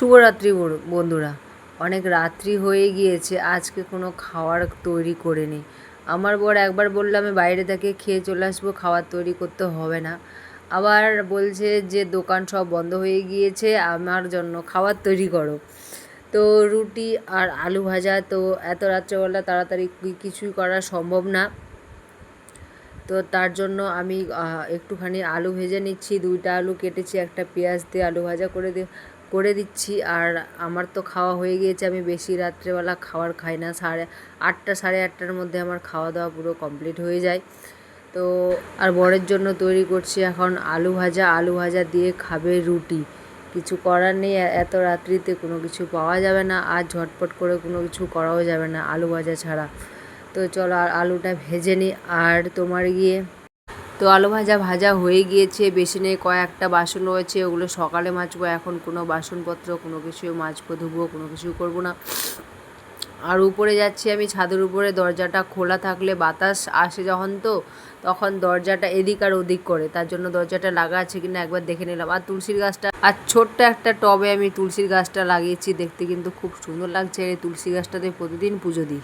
শুভরাত্রি বন্ধুরা। অনেক রাত্রি হয়ে গিয়েছে, আজকে কোনো খাওয়ার তৈরি করে নিই। আমার বর একবার বললো আমি বাইরে থেকে খেয়ে চলে আসবো, খাবার তৈরি করতে হবে না। আবার বলছে যে দোকান সব বন্ধ হয়ে গিয়েছে, আমার জন্য খাবার তৈরি করো। তো রুটি আর আলু ভাজা, তো এত রাত্রেবেলা তাড়াতাড়ি কিছুই করা সম্ভব না। তো তার জন্য আমি একটুখানি আলু ভেজে নিচ্ছি, 2টা আলু কেটেছি, একটা পেঁয়াজ দিয়ে আলু ভাজা করে দিচ্ছি। আর আমার তো খাওয়া হয়ে গিয়েছে, আমি বেশি রাত্রেবেলা খাবার খাই না, 8টা 8:30টার মধ্যে আমার খাওয়া দাওয়া পুরো কমপ্লিট হয়ে যায়। তো আর বরের জন্য তৈরি করছি এখন আলু ভাজা দিয়ে খাবে রুটি। কিছু করার নেই, এত রাত্রিতে কোনো কিছু পাওয়া যাবে না, আর ঝটপট করে কোনো কিছু করাও যাবে না আলু ভাজা ছাড়া। তো চলো আর আলুটা ভেজে নিই। আর তোমার গিয়ে তো আলু ভাজা হয়ে গিয়েছে, বেসিনে কয়েকটা বাসন রয়েছে, ওগুলো সকালে মাজবো। এখন কোনো বাসনপত্র কোনো কিছু মাজবো, ধুবো, কোনো কিছু করবো না। আর উপরে যাচ্ছি আমি ছাদের উপরে, দরজাটা খোলা থাকলে বাতাস আসে যখন, তো তখন দরজাটা এদিক আর ওদিক করে, তার জন্য দরজাটা লাগা আছে কিনা একবার দেখে নিলাম। আর তুলসীর গাছটা, আর ছোট্ট একটা টবে আমি তুলসীর গাছটা লাগিয়েছি, দেখতে কিন্তু খুব সুন্দর লাগছে। এই তুলসী গাছটাতে প্রতিদিন পুজো দিই।